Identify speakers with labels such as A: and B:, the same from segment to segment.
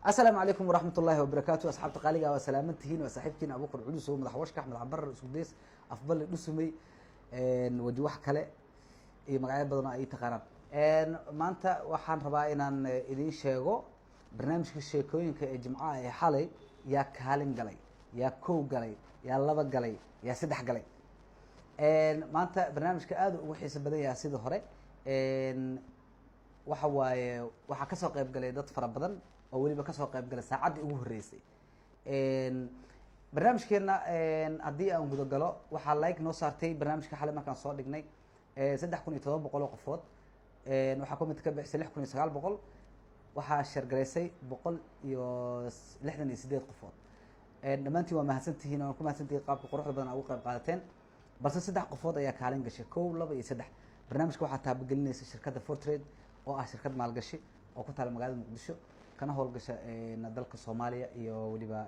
A: السلام عليكم ورحمة الله وبركاته أصحاب تقاليقة وسلامتهين وصاحبكين أبو قر عدوس ومدح وشك أحمد عبر سوديس أفضل الدسمي وجه wax kale iyo magacyo badan oo ay taqaanaan maanta waxaan rabaa inaan idin sheego barnaamijka sheekooyinka ee jimcaha ee xalay yaa kaalin galay yaa kow galay yaa laba galay yaa saddex galay maanta barnaamijka aad ugu xiiso badan yahay sidii hore waxa waaye waxa ka soo qayb galay dad fara badan oo waliba ka soo qayb galay saacadii ugu horeysay barnaamijkeena haddii aan guda galo waxaa like noo saartay barnaamijka xalay markaan soo dhignay 3700 oo qofood waxaa comment ka bixisay 6900 waxaa shargaraysay 168 qofood dhammaantiin waa mahadsantihiin oo ku mahadsantihiin qaabka quruxda badan ugu qayb qaadateen balse 3 qofood ayaa kaalin gashay 1 2 iyo 3 barnaamijka waxaa taabagelinaysa shirkadda Fortrade oo ah shirkad maalgashi oo ku taal magaalada Muqdisho kana howlgasha dalka Soomaaliya iyo waliba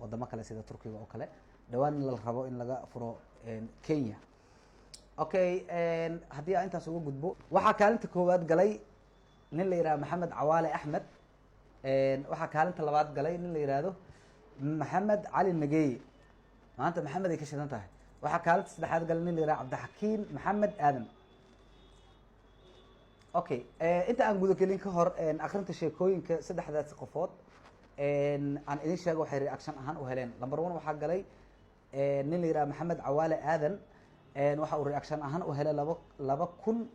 A: wadamo kale sida Turkiga oo kale dhawaan la rabo in laga furo Kenya okay haddii aan intaas uga gudbo waxaa kaalinta koowaad galay nin la yiraahdo Maxamed Cawaale Axmed waxaa kaalinta labaad galay nin la yiraahdo Maxamed Cali Nageeye maanta Maxamed ay ka shidan tahay waxaa kaalinta saddexaad galay nin la yiraahdo Cabdixakiin Maxamed Aadan okay inta aan guda gelin ka hor akhrinta sheekooyinka saddexdaas qofood aan idin sheego waxay reaction ahaan u heleen number 1 waxaa galay nin la yiraahdo Maxamed Cawaale Aadan waxa uu reaction ahaan u helay 2000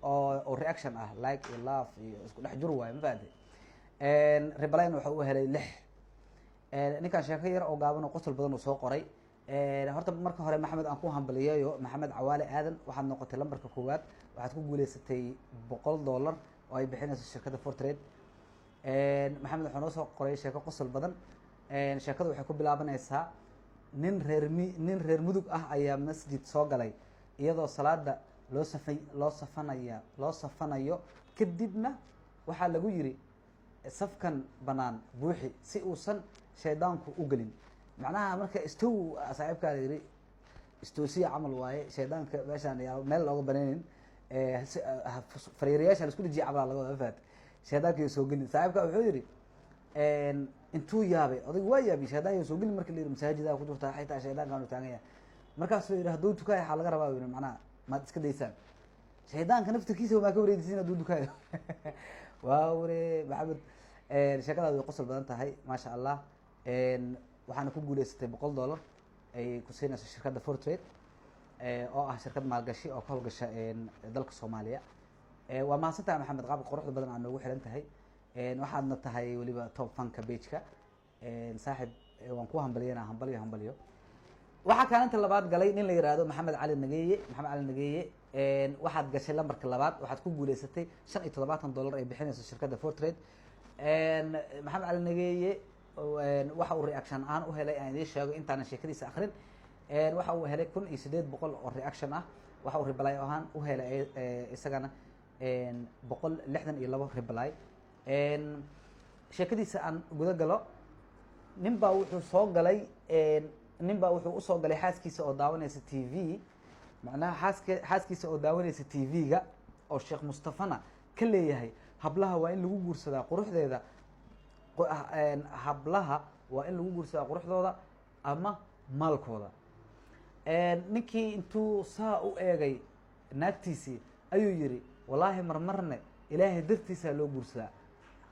A: oo reaction ah like iyo love iyo isku dhex jur waay ma fahanteen reply waxa uu helay 6 ninkan sheeko yar oo gaaban oo qosol badan uu soo qoray horta marka hore Maxamed aan ku hambaliyeeyo Maxamed Cawaale Aadan waxaad noqotay lambarka koowaad waxaad ku guuleysatay $100 oo ay bixinayso shirkadda Fortrade Maxamed wuxuu noo soo qoray sheeko qosol badan sheekadu waxay ku bilaabanaysaa nin reer mudug ah ayaa masjid soo galay iyadoo salaada loo safanayo kadibna waxaa lagu yiri safkan banaan buuxi si uusan shaydaanku u galin macnaha marka istow saaxiibka yiri istoosiya amal waaye shaydaanka meeshan meel looga banaanin fariiriyaasha isku dhijii cabra laga wada faat shaydaanka soo galin saaxiibka wuxuu yiri intuu yaabay oday waa yaabay shaydaanka soo galin markii la yiri masaajida ku jirta xitaa shaydaanka aanu taagaya markaas uu yiri haduu tukay waxa laga rabaa yiri macnaha ma iska daysaan shaydaanka naftirkiisa waa ka wareegaysiin haduu tukay waa ware Maxamed sheekadaadu way qosol badan tahay ma sha Allah waxaana ku guuleysatay $100 ay ku siinayso shirkadda Fortrade oo ah shirkad maalgashi oo ka howlgasha dalka Soomaaliya waa mahadsantahay Maxamed qaab quruxda badan aan ugu xiran tahay waxaadna tahay waliba top fanka page-ka saaxib waan ku hambaliyana hambaliyo waxaa kaalinta labaad galay nin la yiraahdo Maxamed Cali Nageeye waxaad gashay lambarka labaad waxaad ku guuleysatay $75 ay bixinayso shirkadda Fortrade Maxamed Cali Nageeye waxa uu reaction aan u helay aan idin sheego intaan sheekadiisa akhrin waxa uu helay 1800 oo reaction ah waxa uu reply ahaan u helay isagana 162 reply sheekadiisa aan guda galo ninbaa wuxuu u soo galay xaaskiisa oo daawanaysa TV macnaha xaaskiisa oo daawanaysa TV-ga oo Sheekh Mustafana ka leeyahay hablaha waa in lagu guursadaa quruxdeeda hablaha waa in lagu guursadaa quruxdooda ama maalkooda ninkii intuu saa u eegay naagtiisii ayuu yiri wallaahi marmarne ilaahay dartiisa loo guursadaa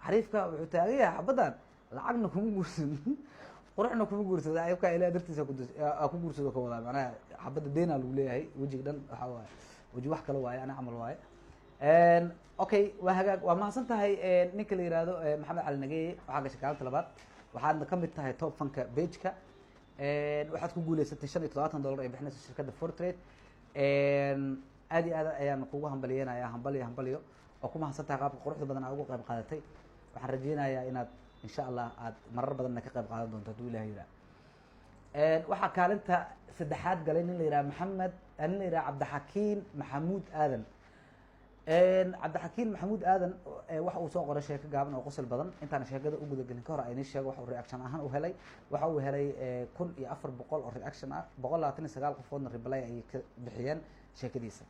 A: xariifka wuxuu taagan yahay xabadan lacagna kuma guursan quruxna kuma guursada ayibka ilaahay dartiisa ku guursado ka wada macnaha xabada deena lagu leeyahay wajiga dhan waxa waaye waji wax kale waaye ana amal waaye okay waa hagaag waa mahadsan tahay ninka la yiraahdo Maxamed Cali Nageeye waxaa gashay kaalinta labaad waxaadna ka mid tahay top fanka page-ka waxaad ku guuleysatay $75 ay bixinayso shirkadda Fortrade aad iyo aad ayaan kugu hambaliyeenayaa hambaliyo oo ku mahadsan tahay qaabka quruxda badan aad ugu qayb qaadatay waxaan rajeynayaa inaad insha Allah aad marar badan ka qayb qaadan doonto haduu Ilaahay yiraahdo waxaa kaalinta saddexaad galay nin la yiraahdo Cabdixakiin Maxamuud Aadan Cabdixakiin Maxamuud Aadan waxa uu soo qoray sheeko gaaban oo qosol badan intaan sheekada u guda gelin ka hor ayni sheego waxa uu reaction ahaan u helay waxa uu helay 1400 oo reaction ah 129 qofoodna reply ay ka bixiyeen sheekadiisa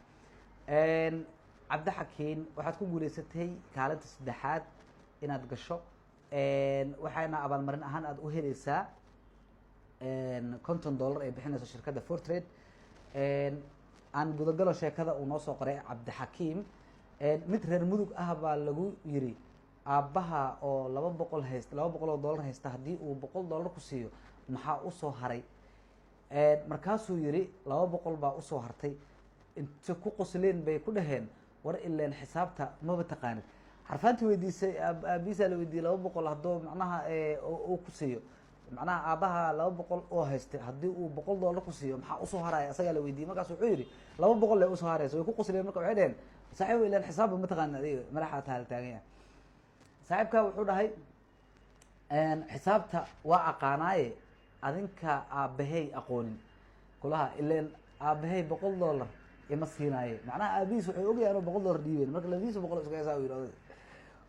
A: Cabdixakiin waxaad ku guuleysatay kaalinta saddexaad inaad gasho waxayna abaalmarin ahaan aad u helaysaa $50 ay bixinayso shirkadda Fortrade. aan gudagalo sheekada uu noo soo qoray cabdixakiim. mid reer mudug ah baa lagu yiri aabbaha oo $200 haysta haddii uu $100 ku siiyo maxaa usoo haray. markaasuu yiri 200 baa usoo hartay. inta ku qosleen bay ku dhaheen war ileen xisaabta maba taqaanid. xarfaantii weydiisay aabihiisa la weydiiyey 200 hadduu macnaha uu ku siiyo macnaha aabbaha 200 oo haystay haddii uu $100 ku siiyo maxaa usoo haraya asagaa la weydiiyey. markaas wuxuu yidhi 200 lee usoo haraysa way ku qosleen. marka waxay dhaheen saaxiib ilaan xisaabba ma taqaanid adiga madaxaa taala taagan yahay. saaxiibkaa wuxuu dhahay xisaabta waa aqaanaaye adinka aabbahay aqoonin kulaha ileen aabbahay $100 ima siinaaye macnaha aabihiis waxay ogayaan oo $100 dhiibeen marka labiisa 100 iska heesaa yidhi oday.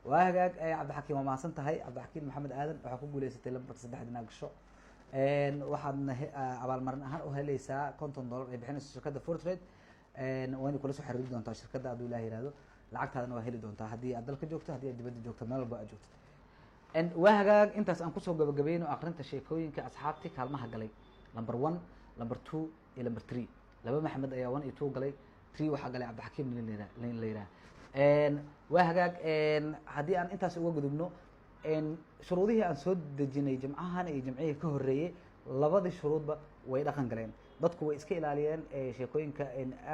A: waa hagaag cabdixakiim waa mahadsan tahay. cabdixakiim maxamed aadan waxaa ku guuleysatay lambarka 3 inaad gasho. waxaadna abaalmarin ahaan u helaysaa $50 ay bixinayso shirkadda Fortrade. wayna kula soo xiriiri doontaa shirkadda hadduu ilaah yihahdo. lacagtaadana waa heli doontaa haddii aad dalka joogto haddii aad dibadda joogto meel walba aad joogto. waa hagaag intaas aan kusoo gabagabayno aqrinta sheekooyinka asxaabtii kaalmaha galay number 1 number 2 iyo number 3. laba maxamed ayaa 1 iyo 2 galay. 3 waxaa galay cabdixakiim la yiraahdo. waa hagaag haddii aan intaas uga gudubno shuruudihii aan soo dejinay jimcahan iyo jimcihii ka horreeyey labadii shuruudba way dhaqan galeen. dadku way iska ilaaliyeen sheekooyinka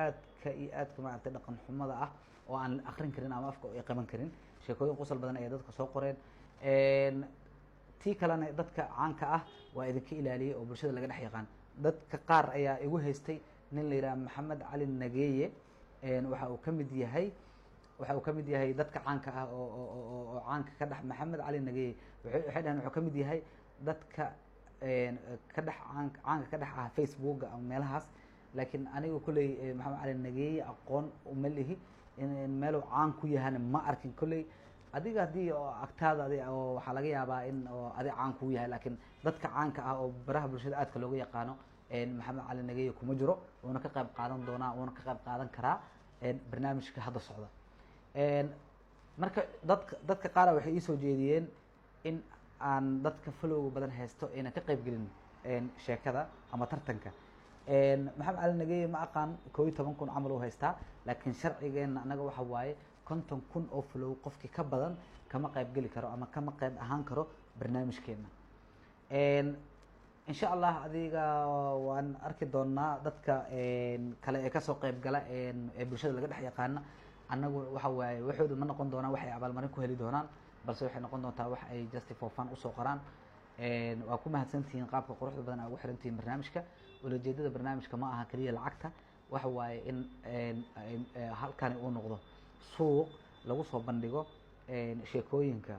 A: aadka iyo aadka maaragtay dhaqan xumada ah oo aan akrin karin ama afka ay qaban karin. sheekooyin qosol badan ayay dadka soo qoreen. tii kalena dadka caanka ah waa idinka ilaaliyey oo bulshada laga dhex yaqaan. dadka qaar ayaa igu haystay nin la yidhaha maxamed cali nageeye. waxa uu ka mid yahay dadka caanka ah oo caanka ka dhex maxamed cali nageeye waxay dhaheen wuxuu ka mid yahay dadka ka dhex caanka ka dhex ah facebooka ama meelahaas. laakiin aniga kulley maxamed cali nageeye aqoon uma lihi meeluu caan ku yahana ma arkin. kolley adiga haddii oo agtaada oo waxaa laga yaabaa in oo adi caan kuu yahay laakiin dadka caanka ah oo baraha bulshada aadka looga yaqaano maxamed cali nageeye kuma jiro. uuna ka qayb qaadan doonaa uuna ka qayb qaadan karaa barnaamijka hadda socda. marka dadka qaara waxay iisoo jeediyeen in aan dadka folowga badan haysto aynan ka qayb gelin sheekada ama tartanka. maxamed cali nageeye ma aqaan 11,000 camal u haystaa laakiin sharcigeena anaga waxa waaye 50,000 oo flow qofkii ka badan kama qayb geli karo ama kama qayb ahaan karo barnaamijkeena. insha allah adiga waan arki doonaa dadka kale ee kasoo qayb gala ee bulshada laga dhex yaqaana. annagu waxa waaye waxoodu ma noqon doonaan wax ay abaalmarin ku heli doonaan balse waxay noqon doontaa wax ay just for fun usoo qoraan. waa ku mahadsantihiin qaabka quruxda badan aa ugu xirantihiin barnaamijka. ulajeedada barnaamijka ma aha keliya lacagta waxa waaye in halkani uu noqdo suuq lagu soo bandhigo sheekooyinka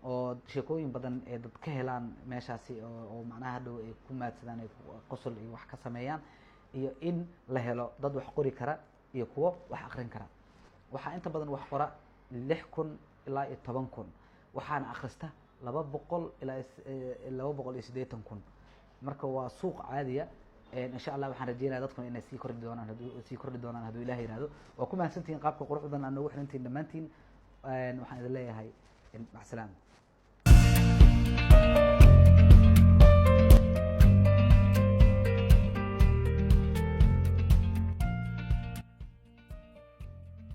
A: oo sheekooyin badan ee dad ka helaan meeshaasi oo macnaha hadhow ay ku maadsadaan ay qosol iyo wax ka sameeyaan iyo in la helo dad wax qori kara iyo kuwo wax akrin kara. waxaa inta badan wax qora 6,000 ilaa 10,000 waxaana akhrista 200 ilaa 280,000. marka waa suuq caadiya. insha allah waxaan rajeynayaa dadkuna inay sii kordhi doonaan hadduu ilaah yihahdo. waa ku mahadsantihiin qaabka quruxda badan aa noogu xirantihiin dhammaantiin. waxaan idin leeyahay mac salaama.